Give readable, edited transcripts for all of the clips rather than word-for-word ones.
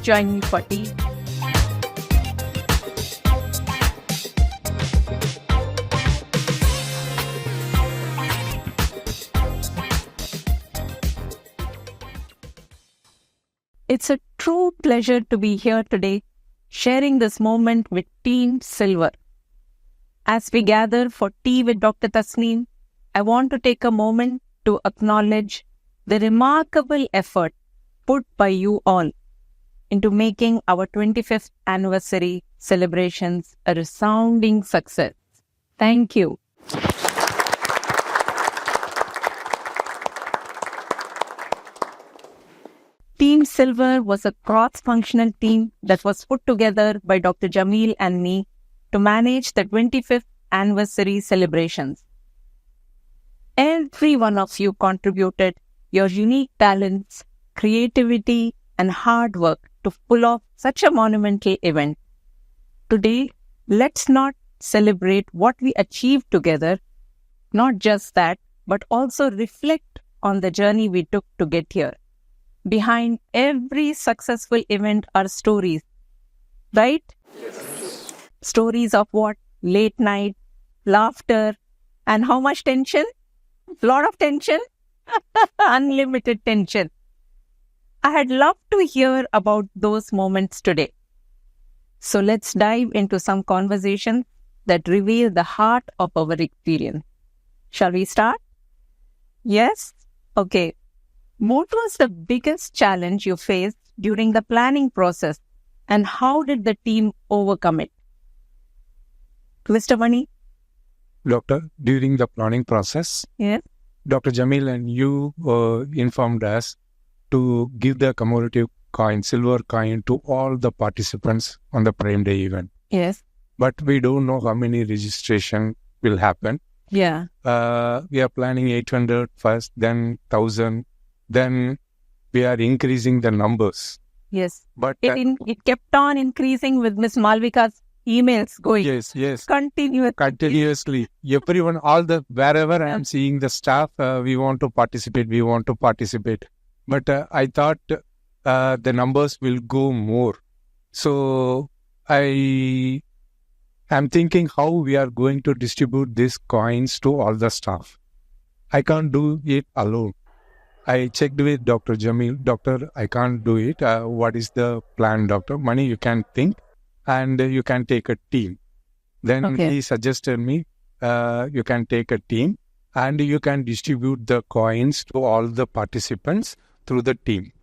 Please join me for tea. It's a true pleasure to be here today, sharing this moment with Team Silver. As we gather for tea with Dr. Tasneem, I want to take a moment to acknowledge the remarkable effort put by you all into making our 25th anniversary celebrations a resounding success. Thank you. Team Silver was a cross-functional team that was put together by Dr. Jameel and me to manage the 25th anniversary celebrations. Every one of you contributed your unique talents, creativity, and hard work to pull off such a monumental event. Today, let's not celebrate what we achieved together, not just that, but also reflect on the journey we took to get here. Behind every successful event are stories, right? Yes. Stories of what? Late night, laughter, and how much tension? Lot of tension? Unlimited tension. I had loved to hear about those moments today. So let's dive into some conversations that reveal the heart of our experience. Shall we start? Yes? Okay. What was the biggest challenge you faced during the planning process, and how did the team overcome it? Mr. Mani? Doctor, during the planning process, Yes. Dr. Jamil and you informed us to give the commemorative coin, silver coin, to all the participants on the Prime Day event. Yes. But we don't know how many registration will happen. Yeah. We are planning 800 first, then 1,000. Then we are increasing the numbers. Yes. But It kept on increasing with Miss Malvika's emails going. Yes. Continuously. Everyone, wherever I am seeing the staff, we want to participate. But I thought the numbers will go more. So I am thinking how we are going to distribute these coins to all the staff. I can't do it alone. I checked with Dr. Jamil. Doctor, I can't do it. What is the plan, Doctor? Mani, you can think and you can take a team. Then he suggested me, you can take a team and you can distribute the coins to all the participants through the team.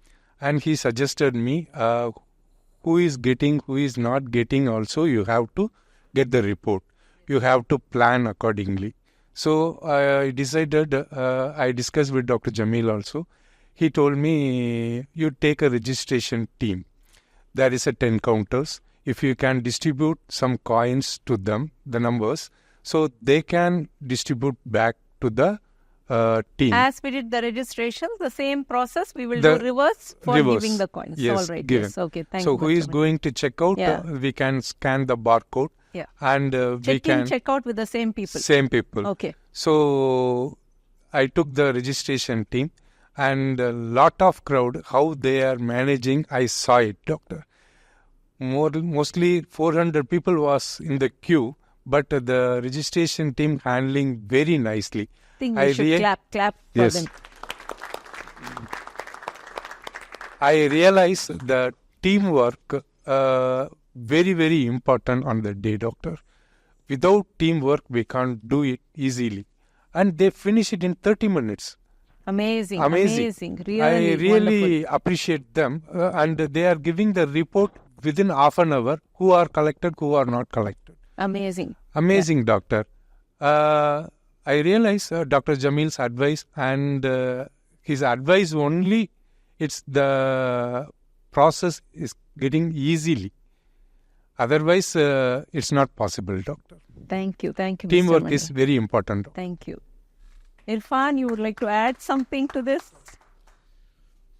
And he suggested me, who is getting, who is not getting also, you have to get the report. You have to plan accordingly. So I decided, I discussed with Dr. Jamil also. He told me, you take a registration team. There is a 10 counters. If you can distribute some coins to them, the numbers, so they can distribute back to the team. As we did the registrations, the same process we will do reverse for giving the coins. Yes, all right. given. Yes. Okay. Thank you. So who is going to check out? We can scan the barcode. Yeah. And we can check out with the same people. Same people. Okay. So I took the registration team and a lot of crowd, how they are managing, I saw it, Doctor. Mostly 400 people was in the queue, but the registration team handling very nicely. I think we should clap for them. I realized the teamwork very, very important on the day, Doctor. Without teamwork, we can't do it easily. And they finish it in 30 minutes. Amazing. Really I really wonderful. appreciate them. And they are giving the report within half an hour, who are collected, who are not collected. Amazing. Doctor. I realize Dr. Jamil's advice and his advice only, it's the process is getting easily. Otherwise, it's not possible, Doctor. Thank you. Teamwork Mr. is very important. Doctor. Thank you. Irfan, you would like to add something to this?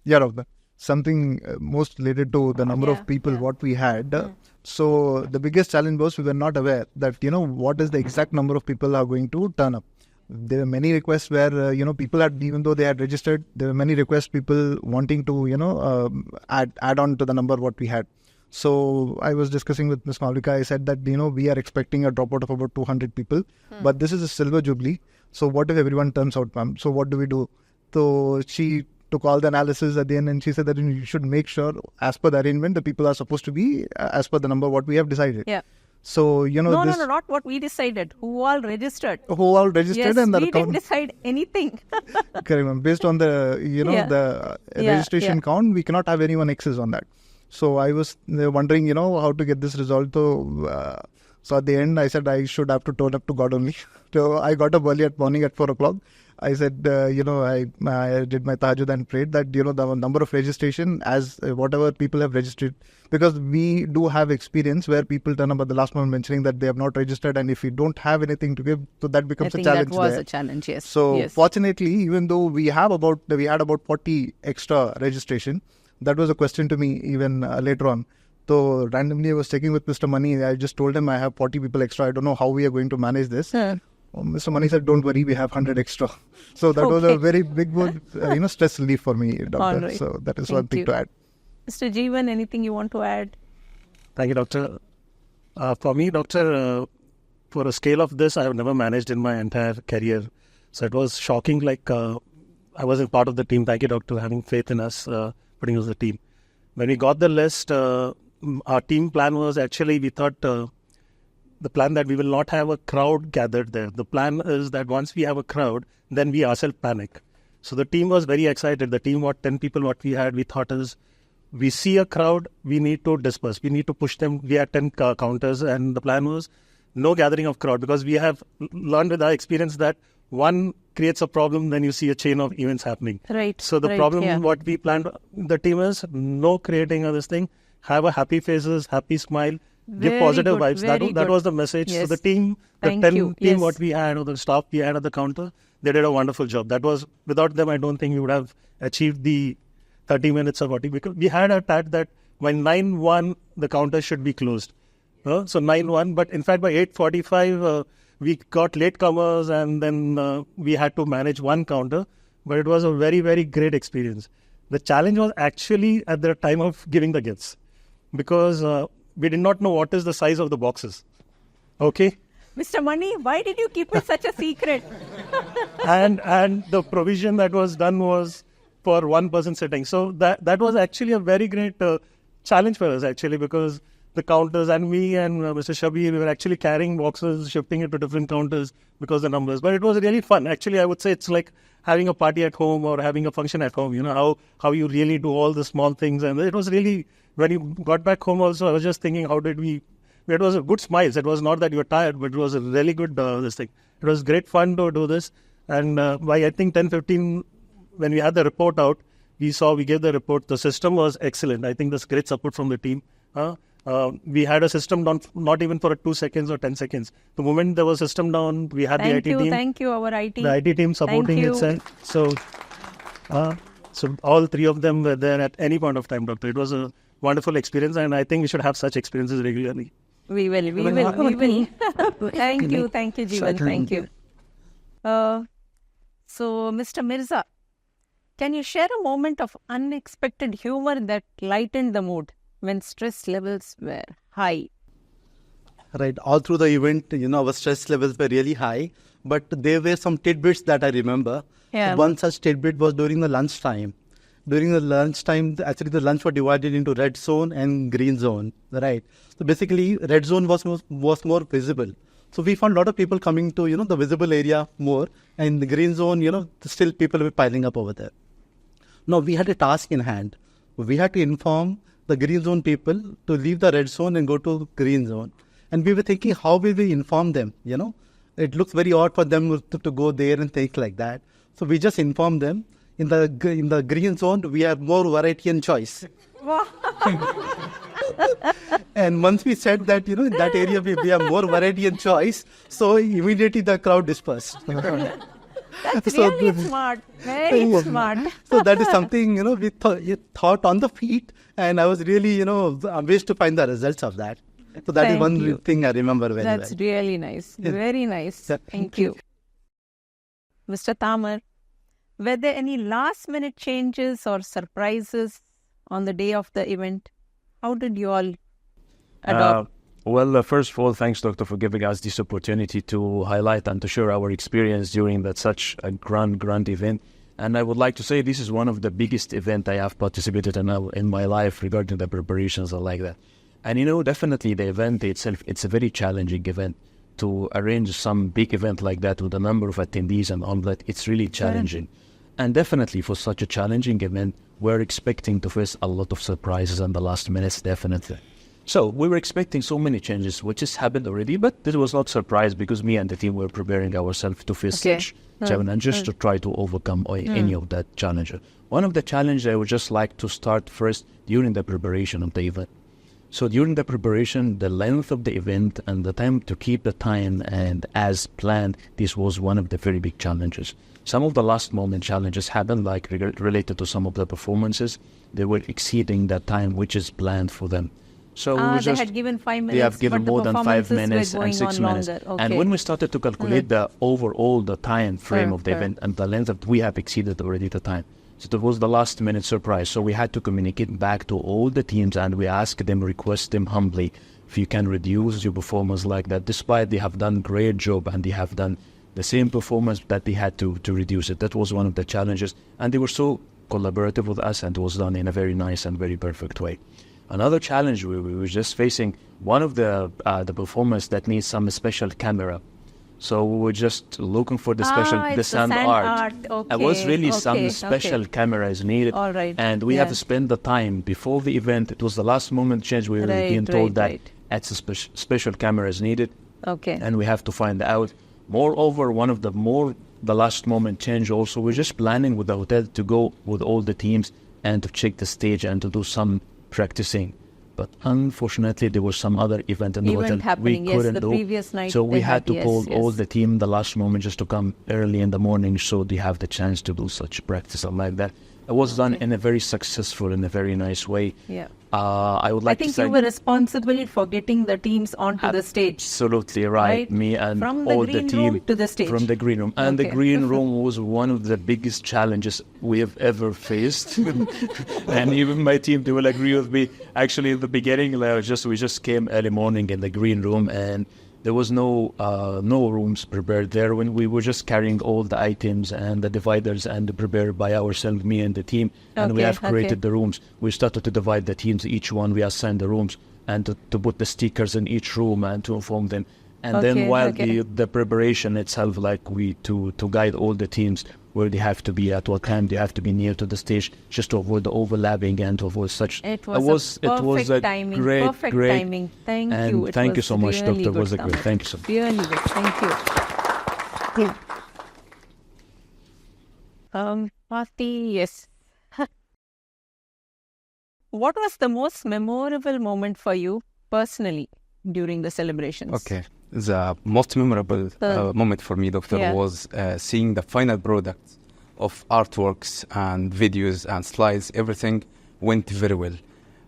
Yeah, Doctor. Something most related to the number of people what we had. So the biggest challenge was we were not aware that, what is the exact number of people are going to turn up. There were many requests where, people had, even though they had registered, there were many requests, people wanting to, add on to the number what we had. So I was discussing with Ms. Malvika. I said that, we are expecting a dropout of about 200 people, but this is a silver jubilee. So what if everyone turns out, ma'am? So what do we do? So she took all the analysis at the end and she said that you should make sure, as per the arrangement, the people are supposed to be as per the number what we have decided. Yeah. So, No, not what we decided. Who all registered? Who all registered? Yes, And the we account, didn't decide anything. correct, ma'am. Based on the, the registration count, we cannot have anyone excess on that. So I was wondering, how to get this resolved. So at the end, I said I should have to turn up to God only. So I got up early morning at 4 o'clock. I said, I did my tahajjud and prayed that, the number of registration as whatever people have registered. Because we do have experience where people turn up at the last moment mentioning that they have not registered. And if we don't have anything to give, so that becomes a challenge. That was a challenge, yes. So fortunately, even though we had about 40 extra registration, that was a question to me even later on. So randomly I was checking with Mr. Mani. I just told him I have 40 people extra. I don't know how we are going to manage this. Mr. Mani said, don't worry, we have 100 extra. So that was a very big stress relief for me, doctor. Right. So that is one thing to add. Mr. Jeevan, anything you want to add? Thank you, doctor. For me, doctor, for a scale of this, I have never managed in my entire career. So it was shocking, I wasn't part of the team. Thank you, doctor, having faith in us, putting us the team. When we got the list, our team plan was actually, we thought the plan that we will not have a crowd gathered there. The plan is that once we have a crowd, then we ourselves panic. So the team was very excited. The team, 10 people, what we had, we thought is, we see a crowd, we need to disperse. We need to push them. We had 10 counters, and the plan was no gathering of crowd, because we have learned with our experience that one creates a problem, then you see a chain of events happening. Right. So the problem, what we planned, the team is no creating of this thing. Have a happy faces, happy smile, give positive vibes. That was the message. Yes. So the team, the 10 team what we had, or the staff we had at the counter, they did a wonderful job. That was, without them, I don't think we would have achieved the 30 minutes or 40. Because we had a tat that by 9:01, the counter should be closed. So 9:01, but in fact by 8:45, we got latecomers, and then we had to manage one counter. But it was a very, very great experience. The challenge was actually at the time of giving the gifts, because we did not know what is the size of the boxes. Okay. Mr. Mani, why did you keep it such a secret? and the provision that was done was for one person sitting. So that was actually a very great challenge for us, actually, because the counters and me and Mr. Shabir, we were actually carrying boxes, shifting it to different counters because the numbers. But it was really fun. Actually, I would say it's like having a party at home or having a function at home. How you really do all the small things. And it was really, when you got back home also, I was just thinking, how did we... It was a good smiles. It was not that you were tired, but it was a really good this thing. It was great fun to do this. And by, I think, 10:15, when we had the report out, we gave the report. The system was excellent. I think there's great support from the team. We had a system down, not even for 2 seconds or 10 seconds. The moment there was a system down, we had the IT team. Thank you, our IT. The IT team supporting itself. So all three of them were there at any point of time, doctor. It was a wonderful experience, and I think we should have such experiences regularly. We will. Thank you, Jeevan. Thank you. So, Mr. Mirza, can you share a moment of unexpected humor that lightened the mood when stress levels were high? Right. All through the event, our stress levels were really high, but there were some tidbits that I remember. Yeah. One such tidbit was during the lunchtime. During the lunchtime, actually the lunch was divided into red zone and green zone, right? So basically, red zone was more visible. So we found a lot of people coming to, the visible area more, and the green zone, still people were piling up over there. Now, we had a task in hand. We had to inform the green zone people to leave the red zone and go to green zone. And we were thinking, how will we inform them, It looks very odd for them to go there and things like that. So we just informed them. In the green zone, we have more variety and choice. And once we said that, in that area, we have more variety and choice, so immediately the crowd dispersed. That's really smart. Very smart. So that is something, we thought on the feet, and I was really, amazed to find the results of that. So that is one thing I remember very well. That's really nice. Very nice. Thank you. Mr. Tamar, were there any last-minute changes or surprises on the day of the event? How did you all adopt? First of all, thanks, Doctor, for giving us this opportunity to highlight and to share our experience during such a grand event. And I would like to say this is one of the biggest events I have participated in my life regarding the preparations and like that. And definitely the event itself, it's a very challenging event. To arrange some big event like that with a number of attendees and all that, it's really challenging. And definitely for such a challenging event, we're expecting to face a lot of surprises in the last minutes, definitely. So we were expecting so many changes, which has happened already, but this was not a surprise because me and the team were preparing ourselves to face such challenges to try to overcome any of that challenges. One of the challenges I would just like to start first during the preparation of the event. So during the preparation, the length of the event and the time to keep the time and as planned, this was one of the very big challenges. Some of the last moment challenges happened like related to some of the performances. They were exceeding the time which is planned for them. So they had given 5 minutes. They have given but more the than 5 minutes were and 6 going on minutes. longer. And when we started to calculate the overall the time frame of the event and the length of, we have exceeded already the time. So it was the last minute surprise. So we had to communicate back to all the teams and we asked them, request them humbly, if you can reduce your performance like that, despite they have done great job and they have done the same performance, that they had to reduce it. That was one of the challenges. And they were so collaborative with us and it was done in a very nice and very perfect way. Another challenge we were just facing, one of the performers that needs some special camera. So we were just looking for the sand art. Okay. It was really some special cameras needed. All right. And we have to spend the time before the event. It was the last moment change. We were being told that it's a special cameras needed. Okay. And we have to find out. Moreover, one of the last moment change also, we're just planning with the hotel to go with all the teams and to check the stage and to do some practicing. But unfortunately, there was some other event in the hotel happening. we couldn't the do. Previous night So we had to call all yes. the team the last moment just to come early in the morning so they have the chance to do such practice and like that. It was done in a very successful, in a very nice way. Yeah. I would like to say... I think you were responsible for getting the teams onto the stage. Absolutely right. Me and all the team. From the green room to the stage. From the green room. And the green room was one of the biggest challenges we have ever faced. And even my team, they will agree with me. Actually, in the beginning, we just came early morning in the green room and there was no rooms prepared there. When we were just carrying all the items and the dividers and prepared by ourselves, me and the team, and we have created the rooms. We started to divide the teams, each one we assigned the rooms, and to put the stickers in each room and to inform them. And then while the preparation itself, like to guide all the teams where they have to be, at what time they have to be near to the stage, just to avoid the overlapping and to avoid such. It was perfect timing. Perfect timing. Thank you. Thank you so much, really Doctor. It was great. Thank you so much. Really good. Thank you. Party, yes. What was the most memorable moment for you personally during the celebrations? Okay. The most memorable moment for me, Doctor, was seeing the final product of artworks and videos and slides. Everything went very well.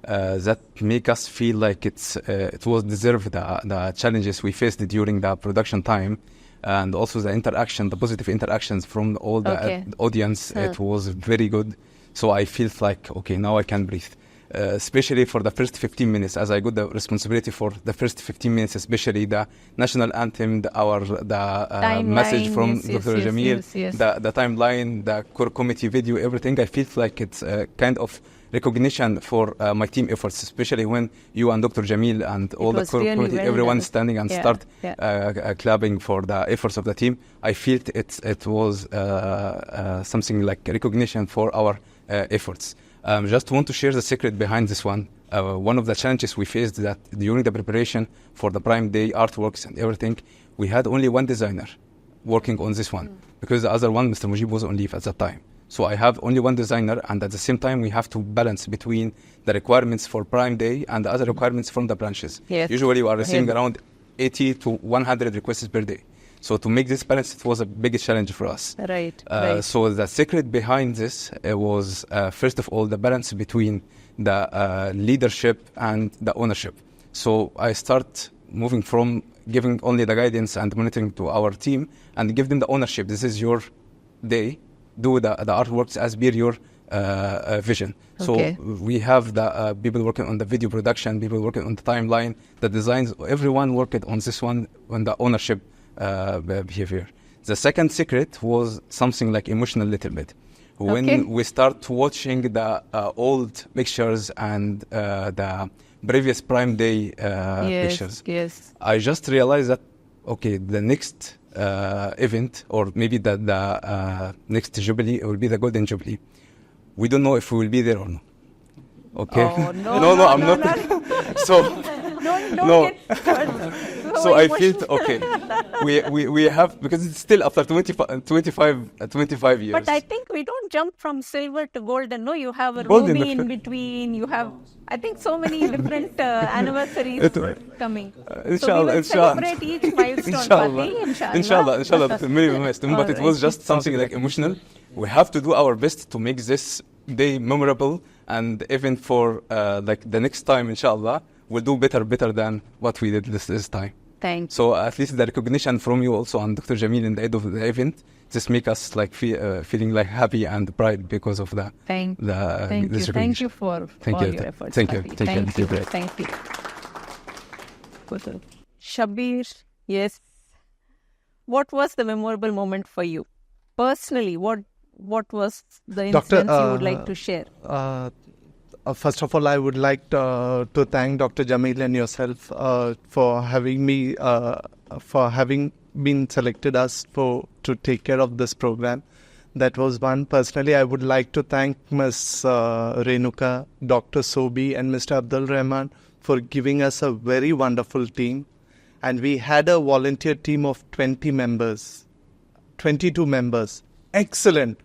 That make us feel like it was deserved the challenges we faced during the production time, and also the positive interactions from all the audience. It was very good. So I felt like, okay, now I can breathe. Especially for the first 15 minutes, as I got the responsibility for the first 15 minutes, especially the national anthem, the message from Dr. Jamil, the timeline, the core committee video, everything. I feel like it's a kind of recognition for my team efforts, especially when you and Dr. Jamil and all the core committee, everyone standing and start clapping for the efforts of the team. I felt it was something like recognition for our efforts. Just want to share the secret behind this one. One of the challenges we faced that during the preparation for the Prime Day artworks and everything, we had only one designer working on this one because the other one, Mr. Mujib, was on leave at that time. So I have only one designer, and at the same time, we have to balance between the requirements for Prime Day and the other requirements from the branches. Yes. Usually, we are receiving around 80 to 100 requests per day. So to make this balance, it was a big challenge for us. Right. So the secret behind this was, first of all, the balance between the leadership and the ownership. So I start moving from giving only the guidance and monitoring to our team and give them the ownership. This is your day do the artworks as per your vision. So we have the people working on the video production, people working on the timeline, the designs, everyone worked on this one, on the ownership behavior. The second secret was something like emotional little bit. When we start watching the old pictures and the previous Prime Day pictures, I just realized that, okay, the next event, or maybe the next Jubilee, will be the Golden Jubilee. We don't know if we will be there or not. Okay? Oh, no, I'm not. So, no. So I felt, okay, we have, because it's still after 25 years. But I think we don't jump from silver to golden. No, you have a Golden ruby in between. You have, I think, so many different anniversaries coming. So we will celebrate each milestone party, inshallah. But it was just something like emotional. We have to do our best to make this day memorable, and even for like the next time, inshallah, we'll do better than what we did this time. Thanks. So at least the recognition from you also and Dr. Jamil in the end of the event just make us like feeling like happy and pride because of the Thank you for all your efforts. Thank you. Thank you. Shabir, yes. What was the memorable moment for you personally? What was the instance you would like to share? First of all, I would like to thank Dr. Jamil and yourself for having me, for having been selected us to take care of this program. That was one. Personally, I would like to thank Ms. Renuka, Dr. Sobi, and Mr. Abdul Rahman for giving us a very wonderful team. And we had a volunteer team of 22 members. Excellent.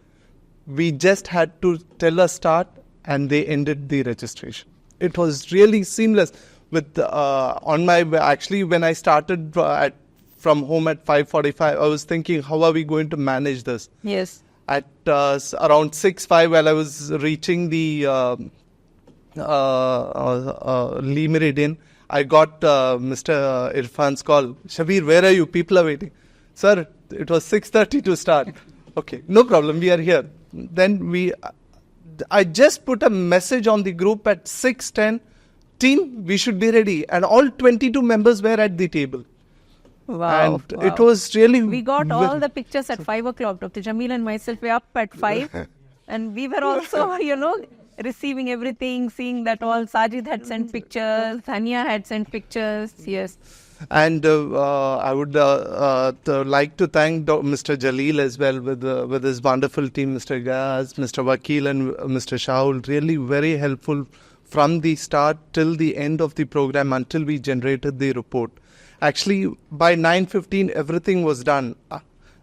We just had to tell a start, and they ended the registration. It was really seamless. With actually, when I started from home at 5:45, I was thinking, how are we going to manage this? Yes. At around 6:05, while I was reaching the Lee Meridian, I got Mr. Irfan's call. Shabir, where are you? People are waiting. Sir, it was 6:30 to start. Okay, no problem. We are here. Then I just put a message on the group at 6:10. Team, we should be ready. And all 22 members were at the table. Wow. And it was really... We got all the pictures at 5 o'clock. Dr. Jamil and myself were up at 5. And we were also, receiving everything, seeing that all Sajid had sent pictures, Thania had sent pictures. Yes. And I would like to thank Mr. Jalil as well with his wonderful team, Mr. Gaz, Mr. Wakil and Mr. Shaul. Really very helpful from the start till the end of the program until we generated the report. Actually, by 9:15, everything was done.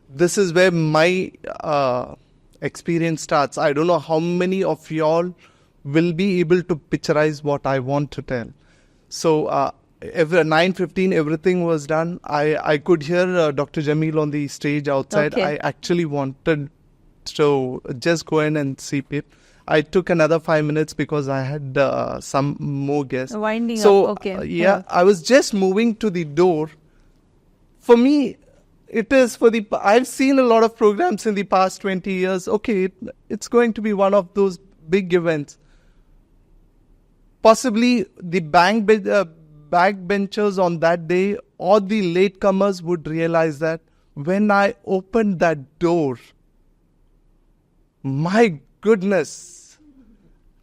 This is where my experience starts. I don't know how many of y'all will be able to picturize what I want to tell. So, 9:15, everything was done. I could hear Dr. Jamil on the stage outside. Okay. I actually wanted to just go in and see it. I took another 5 minutes because I had some more guests. Winding up, okay. Yeah, I was just moving to the door. For me, it is I've seen a lot of programs in the past 20 years. Okay, it's going to be one of those big events. Possibly the backbenchers on that day or the latecomers would realize that when I opened that door, my goodness,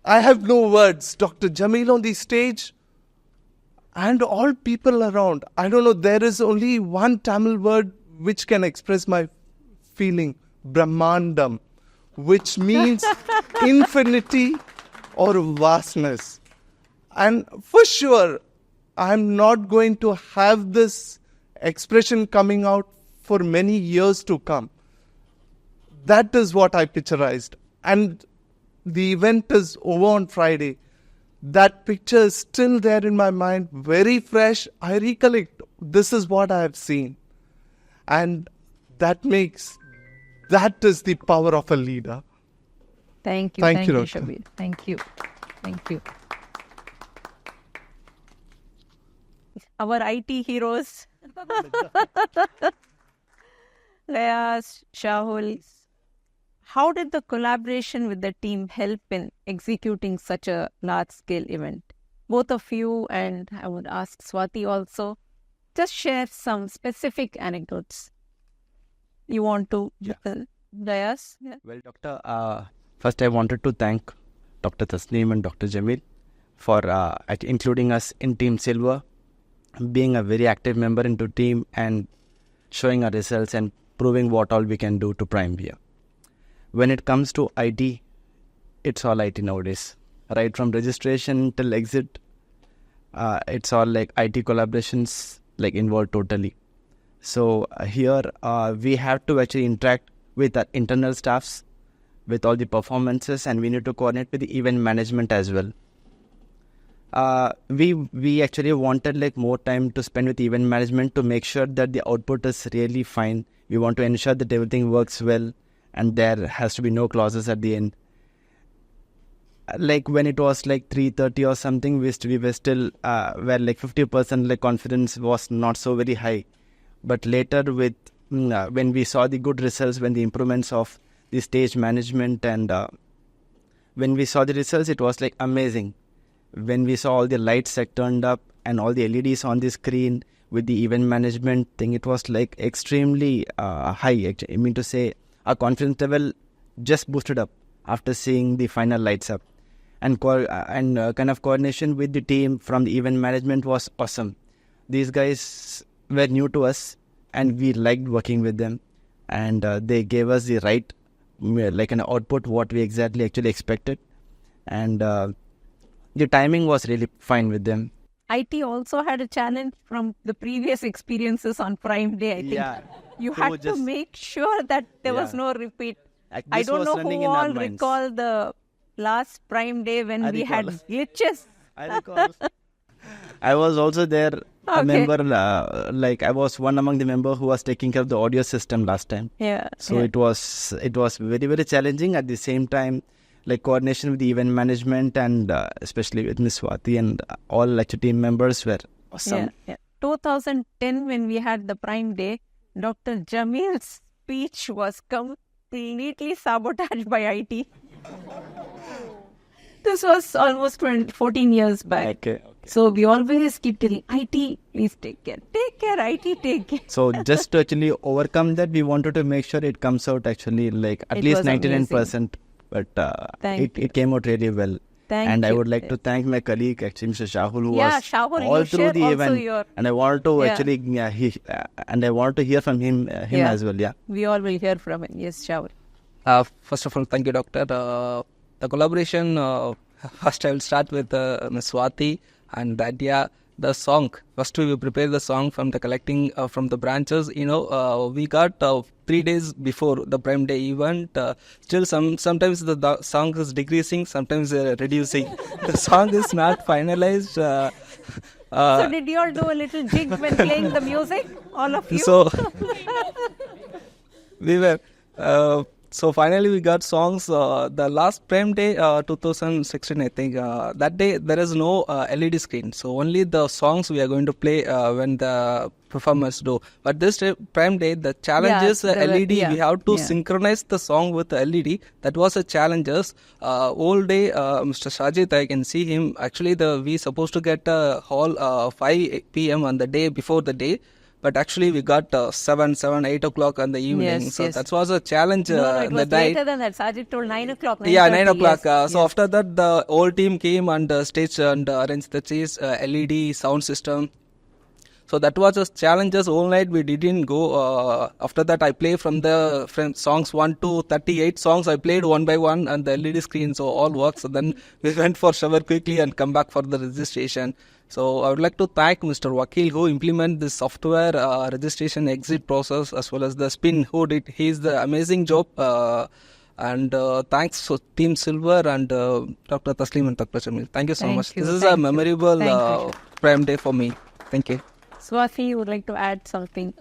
I have no words. Dr. Jamil on the stage and all people around. I don't know, there is only one Tamil word which can express my feeling, Brahmandam, which means infinity or vastness. And for sure, I'm not going to have this expression coming out for many years to come. That is what I picturized. And the event is over on Friday. That picture is still there in my mind, very fresh. I recollect, this is what I have seen. And that is the power of a leader. Thank you, Shabir. Thank you. Our IT heroes. Leas, Shahul, how did the collaboration with the team help in executing such a large-scale event? Both of you, and I would ask Swati also, just share some specific anecdotes. You want to, Dayas? Yeah. Well, Doctor, first I wanted to thank Dr. Tasneem and Dr. Jamil for including us in Team Silver, being a very active member into team and showing our results and proving what all we can do to Prime Beer. When it comes to IT, it's all IT nowadays. Right from registration till exit, it's all like IT collaborations like involved totally. So here we have to actually interact with our internal staffs, with all the performances, and we need to coordinate with the event management as well. We actually wanted like more time to spend with event management to make sure that the output is really fine. We want to ensure that everything works well and there has to be no clauses at the end. Like when it was like 3:30 or something, we were still where like 50% like confidence was not so very high. But later with when we saw the good results, when the improvements of the stage management and when we saw the results, it was like amazing. When we saw all the lights that turned up and all the LEDs on the screen with the event management thing, it was like extremely high. Actually, I mean to say, our confidence level just boosted up after seeing the final lights up. And kind of coordination with the team from the event management was awesome. These guys were new to us and we liked working with them, and they gave us the right like an output what we exactly actually expected, and the timing was really fine with them. IT also had a challenge from the previous experiences on Prime Day. I think you had to make sure that there was no repeat. I don't know who all recall the last Prime Day when we had glitches. I recall. I was also there, a member, like I was one among the member who was taking care of the audio system last time. So it was very, very challenging. At the same time, like coordination with the event management and especially with Miss Swati and all lecture team members were awesome. 2010 when we had the Prime Day, Dr. Jamil's speech was completely sabotaged by IT. This was almost 14 years back. Okay. So we always keep telling IT, please take care. Take care, IT, take care. So just to actually overcome that, we wanted to make sure it comes out actually like at least 99%. But it came out really well. And I would like to thank my colleague, actually, Mr. Shahul, who was all through the event. And I want to actually, and I want to hear from him as well. Yeah, we all will hear from him. Yes, Shahul. First of all, thank you, Doctor. The collaboration, first I will start with Ms. Swati and the idea. The song, first we prepare the song from the collecting from the branches. We got 3 days before the Prime Day event. Still, sometimes the song is decreasing, sometimes reducing. The song is not finalized. So did you all do a little jig when playing the music, all of you? So we were. So finally we got songs. The last Prime Day 2016, I think, that day there is no LED screen. So only the songs we are going to play when the performers do. But this Prime Day, the challenge is LED. We have to synchronize the song with the LED. That was a challenge. All day, Mr. Shajit, I can see him. Actually, we supposed to get a hall 5 p.m. on the day before the day. But actually, we got 7, 8 o'clock in the evening. So that was a challenge. No, it was later than that. Sajid told 9 o'clock. 9 o'clock. So after that, the whole team came and staged and arranged the stage, LED sound system. So that was just challenges all night. We didn't go. After that, I played from songs 1 to 38 songs. I played one by one and the LED screen. So all works. So then we went for shower quickly and come back for the registration. So I would like to thank Mr. Wakil who implemented this software registration exit process as well as the spin who did. He's the amazing job. And thanks to Team Silver and Dr. Tasneem and Dr. Jamil. Thank you so much. This is a memorable Prime Day for me. Thank you. Swati, you would like to add something?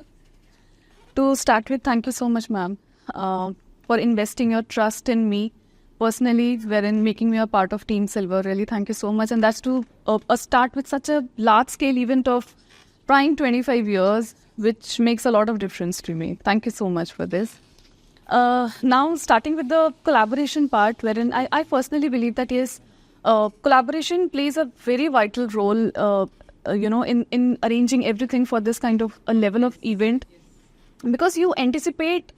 To start with, thank you so much, ma'am, for investing your trust in me personally, wherein making me a part of Team Silver. Really, thank you so much. And that's to start with such a large-scale event of Prime 25 years, which makes a lot of difference to me. Thank you so much for this. Now, starting with the collaboration part, wherein I personally believe that yes, collaboration plays a very vital role, in arranging everything for this kind of a level of event, because you anticipate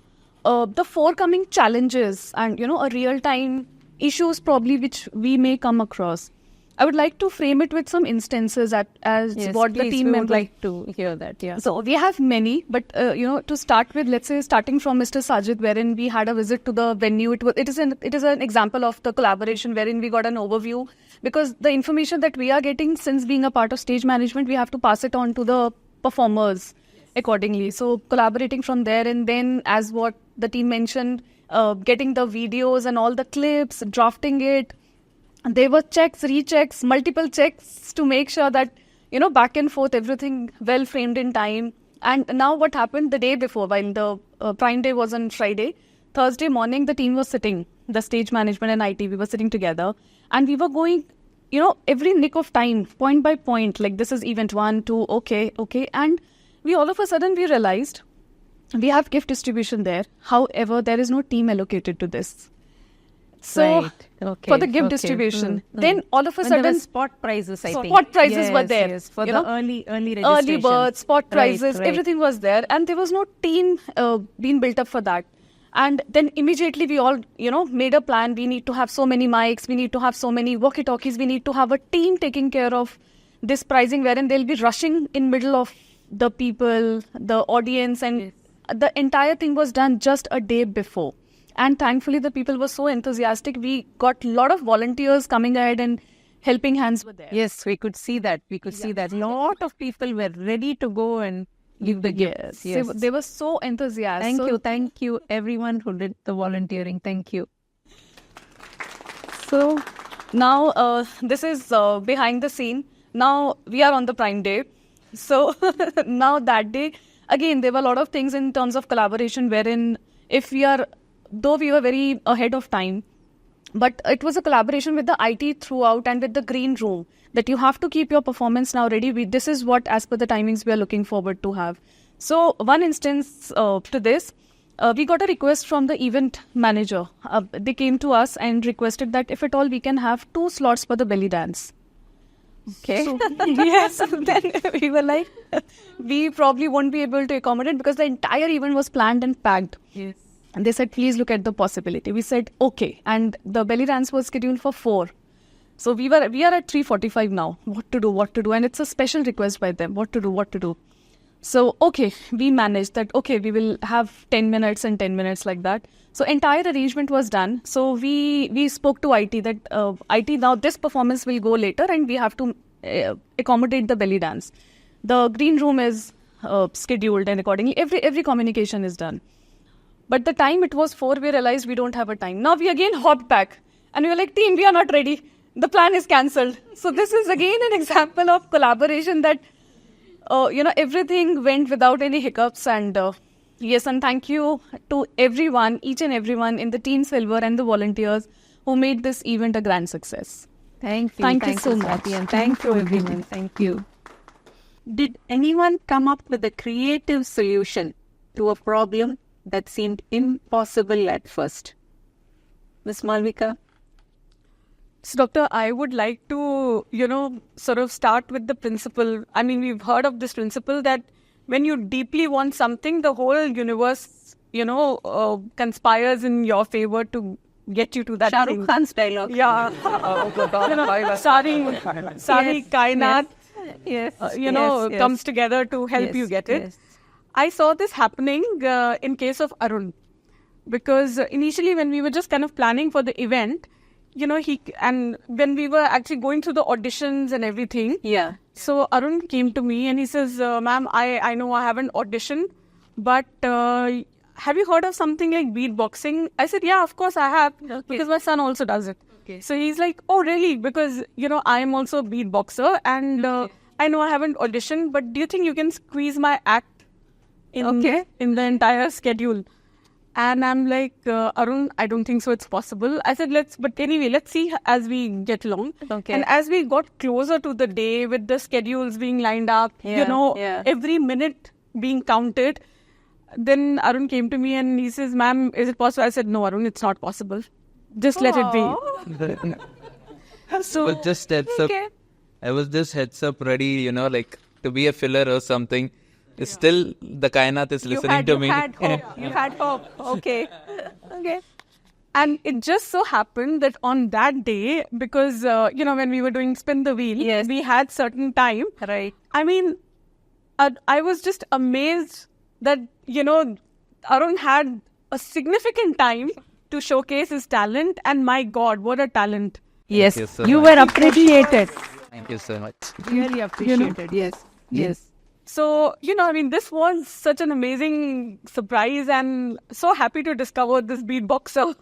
the forthcoming challenges and a real-time issues probably which we may come across. I would like to frame it with some instances as Yes, what please, the team we members would like to hear that. Yeah. So we have many, but to start with, let's say starting from Mr. Sajid, wherein we had a visit to the venue. It is an example of the collaboration wherein we got an overview, because the information that we are getting since being a part of stage management, we have to pass it on to the performers accordingly. So collaborating from there, and then as what the team mentioned, getting the videos and all the clips, drafting it. There were checks, rechecks, multiple checks to make sure that, back and forth, everything well framed in time. And now what happened the day before, while the Prime Day was on Friday, Thursday morning, the team was sitting, the stage management and IT, we were sitting together. And we were going, every nick of time, point by point, like this is event 1, 2, okay. And we all of a sudden, we realized we have gift distribution there. However, there is no team allocated to this. So, for the gift distribution, then all of a sudden, there were spot prizes, I think. Spot prizes were there. Yes, for the early registration. Early birds, spot prizes, Right. everything was there. And there was no team being built up for that. And then immediately we all, made a plan. We need to have so many mics. We need to have so many walkie-talkies. We need to have a team taking care of this pricing, wherein they'll be rushing in middle of the people, the audience. And the entire thing was done just a day before. And thankfully, the people were so enthusiastic. We got a lot of volunteers coming ahead, and helping hands were there. Yes, we could see that. See that. Lot of people were ready to go and give the gifts. Yes. They were so enthusiastic. Thank you, everyone who did the volunteering. Thank you. So now this is behind the scene. Now we are on the Prime Day. So now that day, again, there were a lot of things in terms of collaboration, wherein though we were very ahead of time, but it was a collaboration with the IT throughout and with the green room, that you have to keep your performance now ready. This is what, as per the timings, we are looking forward to have. So one instance to this, we got a request from the event manager. They came to us and requested that if at all we can have 2 slots for the belly dance. Okay. So, yes, then we were like, we probably won't be able to accommodate, because the entire event was planned and packed. Yes. And they said, please look at the possibility. We said, okay. And the belly dance was scheduled for 4. So we are at 3:45 now. What to do? And it's a special request by them. What to do? So, okay, we managed that. Okay, we will have 10 minutes and 10 minutes like that. So entire arrangement was done. So we spoke to IT that IT, now this performance will go later and we have to accommodate the belly dance. The green room is scheduled, and accordingly every communication is done. But the time it was 4, we realized we don't have a time. Now we again hopped back and we were like, team, we are not ready. The plan is cancelled. So this is again an example of collaboration that, everything went without any hiccups. And yes, and thank you to everyone, each and everyone in the Team Silver and the volunteers who made this event a grand success. Thank you. Thank you so much. Swati, and thank you, everyone. Thank you. Did anyone come up with a creative solution to a problem that seemed impossible at first? Ms. Malvika? So, Doctor, I would like to, sort of start with the principle. I mean, we've heard of this principle that when you deeply want something, the whole universe, conspires in your favor to get you to that Shah thing. Rukh Khan's dialogue. Yeah. Sari Kainat, comes together to help you get it. Yes. I saw this happening in case of Arun, because initially when we were just kind of planning for the event, and when we were actually going through the auditions and everything, so Arun came to me and he says, ma'am, I know I haven't auditioned, but have you heard of something like beatboxing? I said, yeah, of course I have, because my son also does it. Okay. So he's like, oh, really? Because, I am also a beatboxer, and I know I haven't auditioned, but do you think you can squeeze my act in the entire schedule? And I'm like, Arun, I don't think so, it's possible. I said, let's see as we get along. Okay. And as we got closer to the day, with the schedules being lined up, every minute being counted, then Arun came to me and he says, "Ma'am, is it possible?" I said, "No, Arun, it's not possible. Just let it be." So But just heads up. okay. I was just heads up ready, like to be a filler or something. Still, the Kainat is listening to me. You had hope. You had hope. Okay. Okay. And it just so happened that on that day, because, when we were doing spin the wheel, we had certain time. Right. I mean, I was just amazed that, Arun had a significant time to showcase his talent. And my God, what a talent. Yes. you so You much. were appreciated. Thank you so much. Really appreciated. Yes. Yes. So, this was such an amazing surprise and so happy to discover this beatboxer.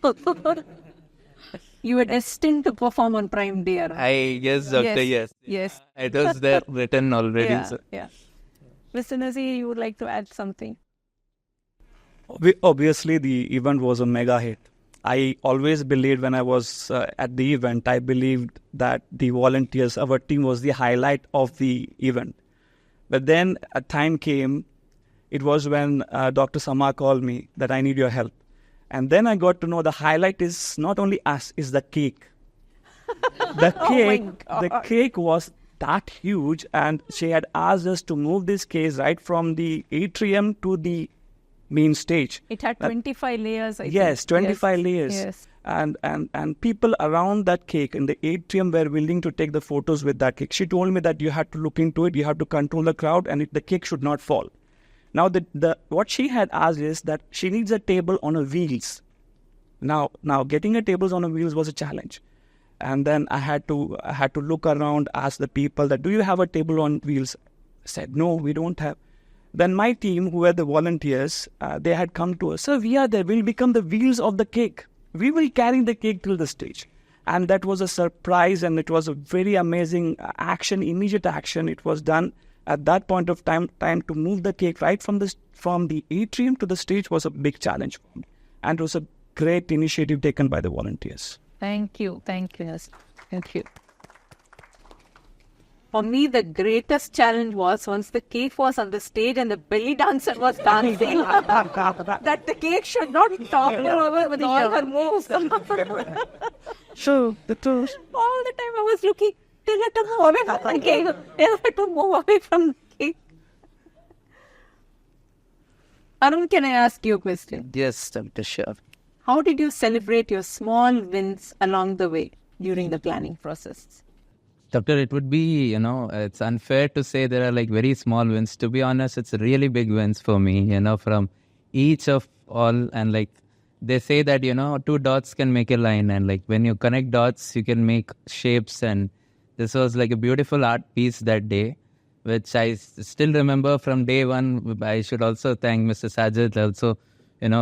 You were destined to perform on Prime Day. Arun. Yes, Doctor, yes. Yes. It was there written already. Yeah. So. Yeah. Mr. Nazir, you would like to add something? Obviously, the event was a mega hit. I always believed when I was at the event, I believed that the volunteers, our team was the highlight of the event. But then a time came, it was when Dr. Sama called me that I need your help. And then I got to know the highlight is not only us, is the cake. The cake was that huge, and she had asked us to move this cake right from the atrium to the main stage. It had 25 layers, I think. Yes, 25 Yes. layers. Yes. And people around that cake in the atrium were willing to take the photos with that cake. She told me that you had to look into it, you have to control the crowd, and the cake should not fall. Now, what she had asked is that she needs a table on a wheels. Now getting a table on a wheels was a challenge. And then I had to look around, ask the people that, do you have a table on wheels? I said, no, we don't have. Then my team, who were the volunteers, they had come to us. Sir, we are there. We'll become the wheels of the cake. We will carry the cake till the stage. And that was a surprise, and it was a very amazing action, immediate action. It was done at that point of time to move the cake right from the atrium to the stage was a big challenge for me. And it was a great initiative taken by the volunteers. Thank you. Thank you. Yes. Thank you. For me, the greatest challenge was once the cake was on the stage and the belly dancer was dancing, that the cake should not topple over with all her moves. So, the truth. All the time I was looking, they had to move away from the cake. They had to move away from the cake. Arun, can I ask you a question? Yes, Dr. Sure. How did you celebrate your small wins along the way during the planning process? Doctor, it would be, it's unfair to say there are like very small wins. To be honest, it's really big wins for me, from each of all. And like they say that, 2 dots can make a line. And like when you connect dots, you can make shapes. And this was like a beautiful art piece that day, which I still remember from day one. I should also thank Mr. Sajid also.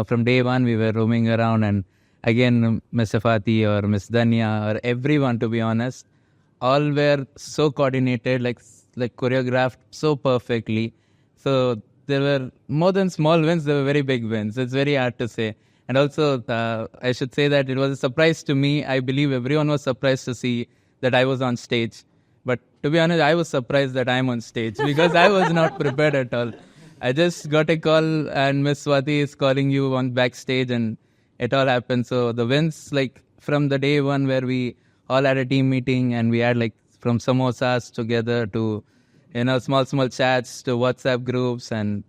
From day one, we were roaming around. And again, Ms. Safati or Ms. Danya or everyone, to be honest, all were so coordinated, like choreographed so perfectly. So there were more than small wins, there were very big wins. It's very hard to say. And also, I should say that it was a surprise to me. I believe everyone was surprised to see that I was on stage. But to be honest, I was surprised that I'm on stage because I was not prepared at all. I just got a call and Miss Swati is calling you on backstage and it all happened. So the wins, like from the day one where we all had a team meeting and we had like from samosas together to, small chats to WhatsApp groups and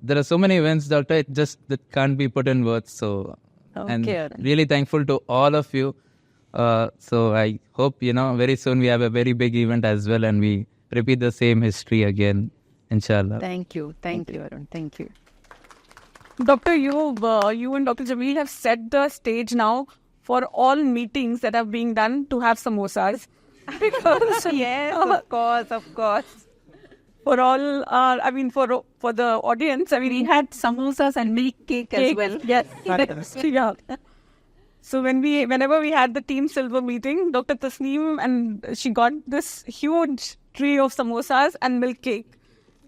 there are so many events, Doctor, it just that can't be put in words. So, and really thankful to all of you. So I hope, very soon we have a very big event as well and we repeat the same history again, inshallah. Thank you. Thank you, Arun. Thank you. Doctor, you and Dr. Jameel have set the stage now for all meetings that are being done to have samosas. Because yes, of course. For all, for the audience, we had samosas and milk cake as well. Yes. Yeah. So whenever we had the Team Silver meeting, Dr. Tasneem, and she got this huge tray of samosas and milk cake.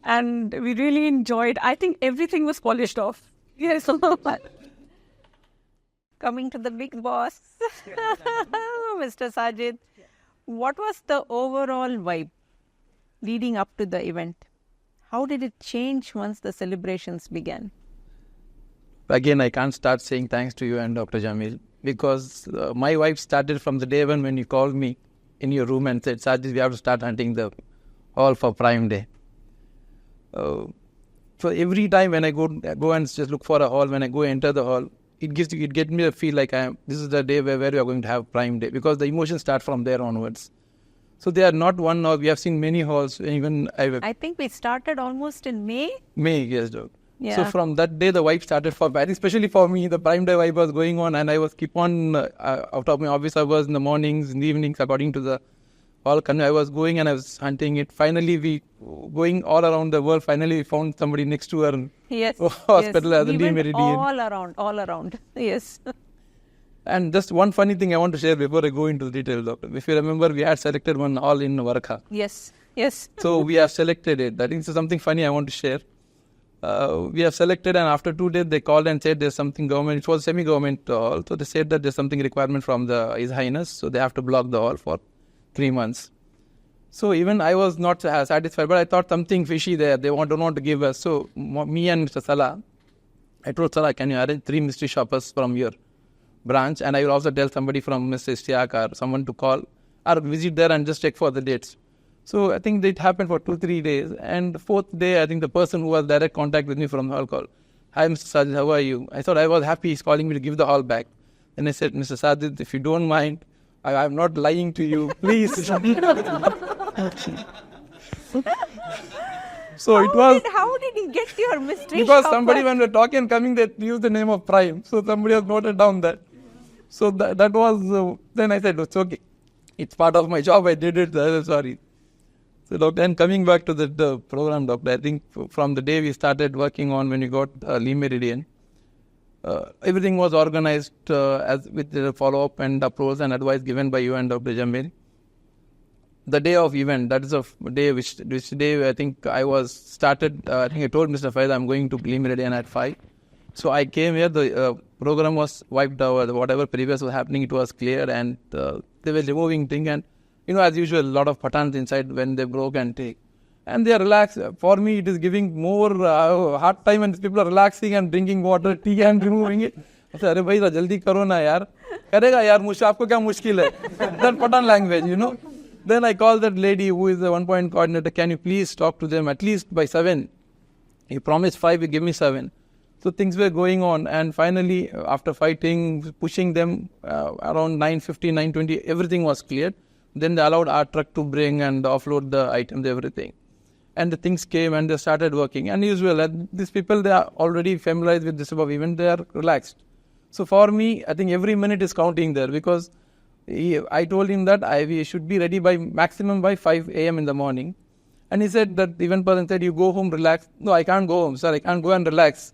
And we really enjoyed. I think everything was polished off. Yes. Coming to the big boss, Mr. Sajid, what was the overall vibe leading up to the event? how did it change once the celebrations began? Again, I can't start saying thanks to you and Dr. Jamil, because my wife started from the day when you called me in your room and said, Sajid, we have to start hunting the hall for Prime Day. So every time when I go and just look for a hall, when I go enter the hall, it gets me a feel like this is the day where we are going to have Prime Day, because the emotions start from there onwards. So they are not one hall. We have seen many halls. Even I think we started almost in May. May, yes, Doc. Yeah. So from that day, the vibe started especially for me, the Prime Day vibe was going on, and I was keep on out of my office hours in the mornings, in the evenings, according to the hall. I was going and I was hunting it. Finally, we going all around the world. Finally, we found somebody next to her hospital as a Lee Meridian. All around. Yes. And just one funny thing I want to share before I go into the details, Doctor. If you remember, we had selected one hall in Varkha. Yes. So we have selected it. That is something funny I want to share. We have selected, and after 2 days they called and said there's something government. It was semi-government hall, so they said that there's something requirement from His Highness, so they have to block the hall for 3 months. So even I was not satisfied, but I thought something fishy there. They don't want to give us. So me and Mr. Salah, I told Salah, can you arrange 3 mystery shoppers from your branch, and I will also tell somebody from Mr. Istiaq or someone to call or visit there and just check for the dates. So I think it happened for 2-3 days, and the 4th day I think the person who was direct contact with me from the hall called, hi Mr. Sajid, how are you? I thought I was happy he's calling me to give the hall back. Then I said, Mr. Sajid, if you don't mind, I'm not lying to you, please. So How did he get your mystery because shopper? somebody, when we're talking and coming, they use the name of Prime. So somebody has noted down that. So that was, then I said, it's okay. It's part of my job. I did it. Sorry. So, Doctor, and coming back to the program, Doctor, I think from the day we started working on when we got Lee Meridian, everything was organized as with the follow-up and approach and advice given by you and Dr. Jamil. The day of event, that is a day which day I think I was started. I think I told Mr. Faiz I'm going to Lee Meridian at 5. So I came here. The program was wiped out. Whatever previous was happening, it was clear, and they were removing thing. And as usual, a lot of patans inside when they broke and take, and they are relaxed. For me, it is giving more hard time, and people are relaxing and drinking water, tea, and removing it. I said, "Arey bhai, jaldi karo na yaar." Karega yaar, aapko kya mushkil hai? That patan language, Then I called that lady who is the 1 point coordinator. Can you please talk to them at least by 7? You promised 5, you give me 7. So things were going on, and finally, after fighting, pushing them around 9:50, 9:20, everything was cleared. Then they allowed our truck to bring and offload the items, everything. And the things came and they started working. And usual, these people, they are already familiarized with this above event, they are relaxed. So for me, I think every minute is counting there, because I told him that we should be ready maximum by 5 a.m. in the morning. And he said that the event person said, you go home, relax. No, I can't go home, sir. I can't go and relax.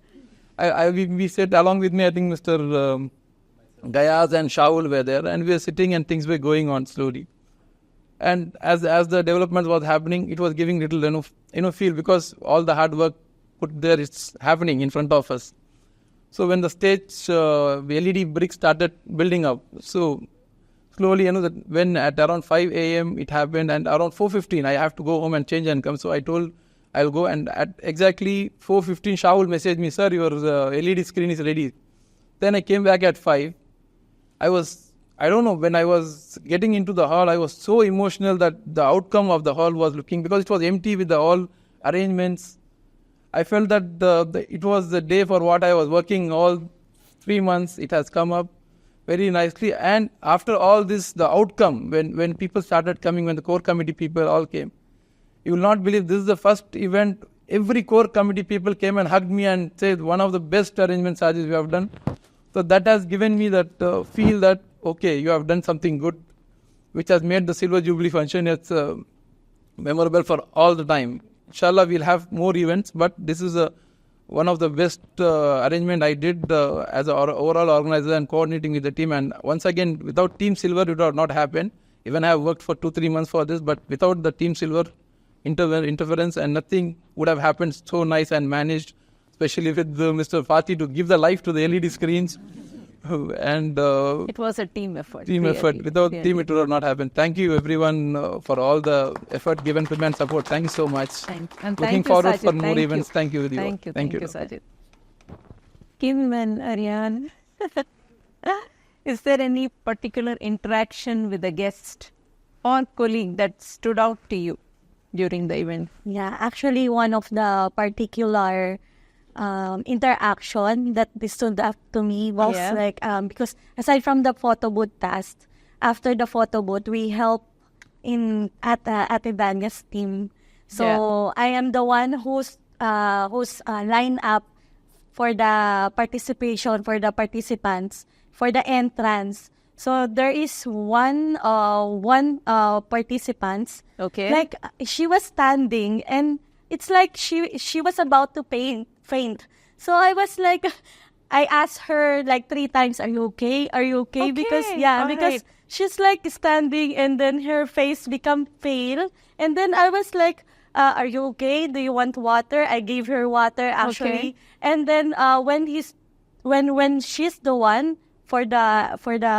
We said along with me, I think Mr. Gayaz and Shaul were there, and we were sitting and things were going on slowly. And as the development was happening, it was giving little feel, because all the hard work put there, it's happening in front of us. So when the stage LED bricks started building up, so slowly, when at around 5 a.m. it happened, and around 4:15 I have to go home and change and come. So I told I'll go, and at exactly 4:15 Shaul messaged me, sir, your LED screen is ready. Then I came back at 5. I don't know, when I was getting into the hall, I was so emotional that the outcome of the hall was looking, because it was empty with all arrangements. I felt that it was the day for what I was working all 3 months. It has come up very nicely. And after all this, the outcome, when people started coming, when the core committee people all came, you will not believe, this is the first event. Every core committee people came and hugged me and said, one of the best arrangements, Sajid, we have done. So that has given me that feel that, okay, you have done something good, which has made the Silver Jubilee function memorable for all the time. Inshallah, we'll have more events, but this is one of the best arrangement I did as an overall organizer and coordinating with the team. And once again, without Team Silver, it would have not happened. Even I have worked for 2-3 months for this, but without the Team Silver interference, and nothing would have happened so nice and managed, especially with Mr. Fatih to give the life to the LED screens, And it was a team effort. Team effort. Without team, it would have not happened. Thank you, everyone, for all the effort given to me and support. Thank you so much. Looking forward for more events. Thank you, with Thank you. Thank you, Doctor. Sajid. Kim and Aryan, is there any particular interaction with a guest or colleague that stood out to you during the event? Yeah, actually, one of the particular interaction that stood up to me was like because aside from the photo booth task, after the photo booth, we help at Vanya's team. So I am the one who's line up for the participation for the participants for the entrance. So there is one participants. Okay. Like she was standing and it's like she was about to faint. So I was like, I asked her like 3 times, "Are you okay? Are you okay?" Because she's like standing and then her face become pale. And then I was like, "Are you okay? Do you want water?" I gave her water actually. Okay. And then when she's the one for the performance.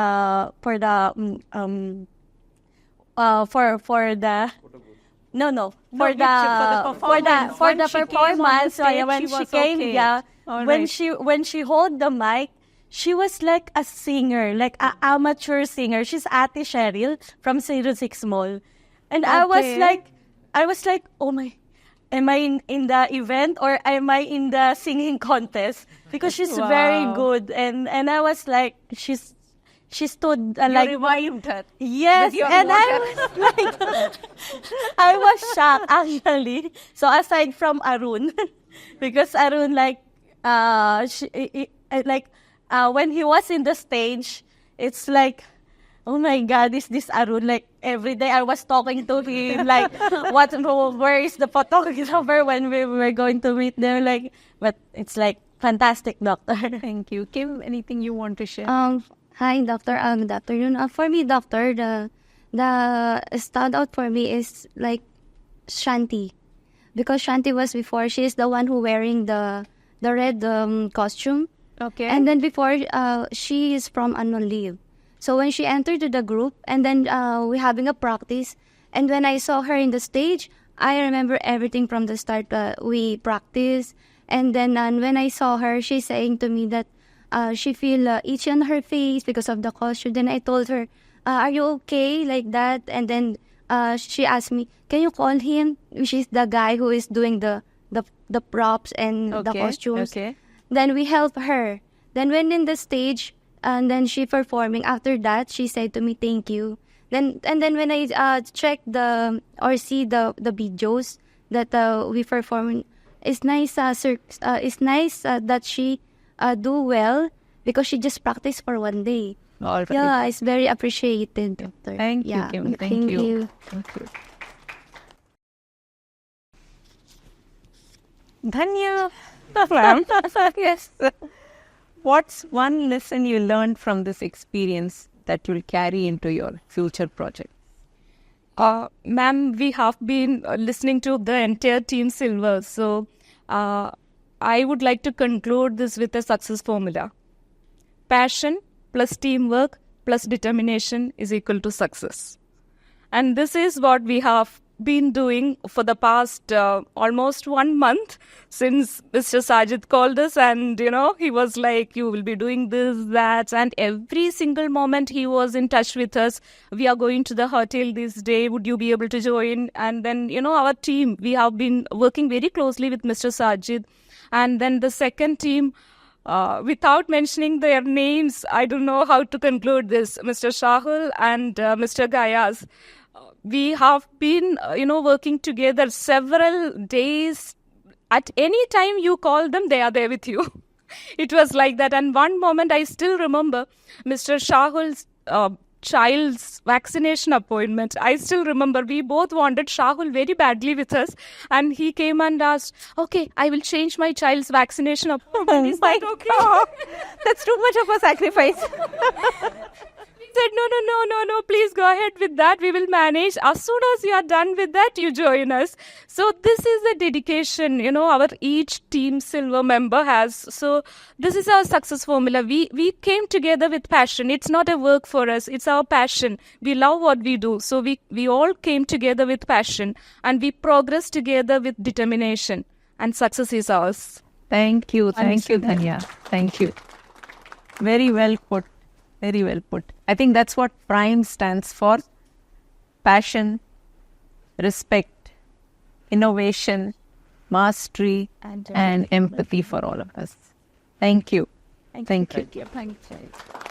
So when she came, when she hold the mic, she was like a singer, like an amateur singer. She's Ate Cheryl from 06 Mall, and I was like, oh my. Am I in the event or am I in the singing contest? Because she's very good, and I was like, she stood like revived her. Yes, and I was like, I was shocked actually. So aside from Arun, because Arun when he was in the stage, it's like, oh my God, is this Arun? Like every day I was talking to him, like, where is the photographer when we were going to meet them? Like, but it's like fantastic, Doctor. Thank you. Kim, anything you want to share? Hi, Doctor. Good afternoon. For me, Doctor, the stand out for me is like Shanti, because Shanti was before. She is the one who wearing the red costume. Okay. And then before, she is from annual leave. So when she entered to the group, and then we having a practice, and when I saw her in the stage, I remember everything from the start. We practice, and then when I saw her, she's saying to me that she feel itchy on her face because of the costume. Then I told her, "Are you okay?" like that, and then she asked me, "Can you call him?" Which is the guy who is doing the props and the costumes. Okay. Then we help her. Then when in the stage. And then she performing. After that, she said to me, "Thank you." Then when I check see the videos that we perform, it's nice. It's nice that she do well because she just practiced for one day. All right. Yeah, it's very appreciated, Doctor. Thank you, Kim. Thank you. Thank you. Dhanya. Yes. What's one lesson you learned from this experience that you'll carry into your future project? Ma'am, we have been listening to the entire Team Silver. So I would like to conclude this with a success formula. Passion plus teamwork plus determination is equal to success. And this is what we have been doing for the past almost 1 month since Mr. Sajid called us, and he was like, "You will be doing this, that," and every single moment he was in touch with us. "We are going to the hotel this day, would you be able to join?" And then our team, we have been working very closely with Mr. Sajid, and then the second team, without mentioning their names, I don't know how to conclude this, Mr. Shahul and Mr. Gayaz. We have been, working together several days. At any time you call them, they are there with you. It was like that. And one moment I still remember Mr. Shahul's child's vaccination appointment. I still remember we both wanted Shahul very badly with us. And he came and asked, "Okay, I will change my child's vaccination appointment." Is that okay? That's too much of a sacrifice. Said, no, please go ahead with that. We will manage. As soon as you are done with that, you join us. So this is the dedication, our each team silver member has. So this is our success formula. We came together with passion. It's not a work for us. It's our passion. We love what we do. So we all came together with passion and we progress together with determination. And success is ours. Thank you, Dhanya. Thank you. Very well put. Very well put. I think that's what PRIME stands for. Passion, respect, innovation, mastery, and empathy for all of us. Thank you. Thank you. Thank you.